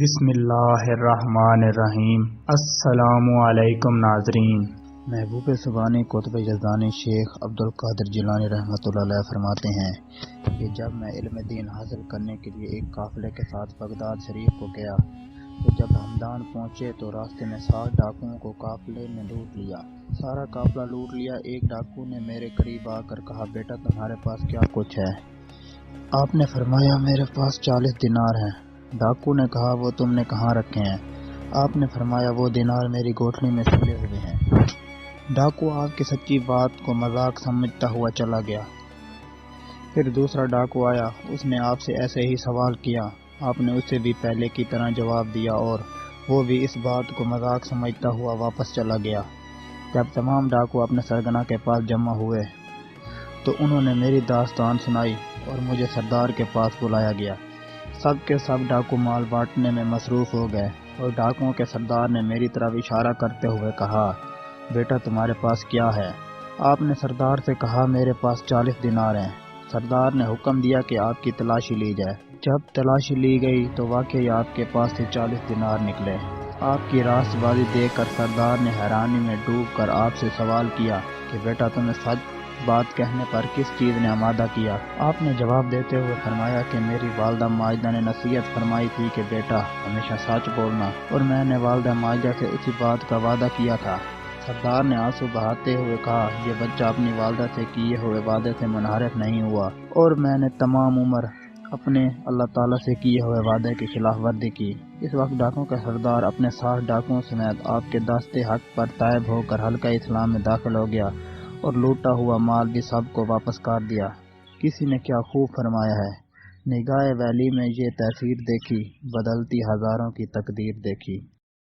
بسم اللہ الرحمن الرحیم۔ السلام علیکم ناظرین۔ محبوب سبحانی قطب یزدانی شیخ عبدالقادر جیلانی رحمۃ اللہ علیہ فرماتے ہیں کہ جب میں علم دین حاصل کرنے کے لیے ایک قافلے کے ساتھ بغداد شریف کو گیا تو جب ہمدان پہنچے تو راستے میں 60 ڈاکوؤں کو قافلے نے لوٹ لیا۔ سارا قافلہ لوٹ لیا۔ ایک ڈاکو نے میرے قریب آ کر کہا، بیٹا تمہارے پاس کیا کچھ ہے؟ آپ نے فرمایا، میرے پاس 40 دینار ہیں۔ ڈاکو نے کہا، وہ تم نے کہاں رکھے ہیں؟ آپ نے فرمایا، وہ دینار میری گوٹھلی میں سلے ہوئے ہیں۔ ڈاکو آپ کی سچی بات کو مذاق سمجھتا ہوا چلا گیا۔ پھر دوسرا ڈاکو آیا، اس نے آپ سے ایسے ہی سوال کیا۔ آپ نے اسے بھی پہلے کی طرح جواب دیا اور وہ بھی اس بات کو مذاق سمجھتا ہوا واپس چلا گیا۔ جب تمام ڈاکو اپنے سرگنا کے پاس جمع ہوئے تو انہوں نے میری داستان سنائی اور مجھے سردار کے پاس بلایا گیا۔ سب کے سب ڈاکو مال بانٹنے میں مصروف ہو گئے اور ڈاکوؤں کے سردار نے میری طرف اشارہ کرتے ہوئے کہا، بیٹا تمہارے پاس کیا ہے؟ آپ نے سردار سے کہا، میرے پاس 40 دینار ہیں۔ سردار نے حکم دیا کہ آپ کی تلاشی لی جائے۔ جب تلاشی لی گئی تو واقعی آپ کے پاس سے 40 دینار نکلے۔ آپ کی راست بازی دیکھ کر سردار نے حیرانی میں ڈوب کر آپ سے سوال کیا کہ بیٹا تمہیں سچ بات کہنے پر کس چیز نے آمادہ کیا؟ آپ نے جواب دیتے ہوئے فرمایا کہ میری والدہ ماجدہ نے نصیحت فرمائی تھی کہ بیٹا ہمیشہ سچ بولنا، اور میں نے والدہ ماجدہ سے اسی بات کا وعدہ کیا تھا۔ سردار نے آنسو بہاتے ہوئے کہا، یہ بچہ اپنی والدہ سے کیے ہوئے وعدے سے منحرف نہیں ہوا، اور میں نے تمام عمر اپنے اللہ تعالیٰ سے کیے ہوئے وعدے کی خلاف ورزی کی۔ اس وقت ڈاکوؤں کا سردار اپنے 60 ڈاکوؤں سمیت آپ کے دست حق پر طائب ہو کر حلقہ اسلام میں داخل ہو گیا اور لوٹا ہوا مال بھی سب کو واپس کر دیا۔ کسی نے کیا خوب فرمایا ہے، نگاہ ویلی میں یہ تاثیر دیکھی، بدلتی ہزاروں کی تقدیر دیکھی۔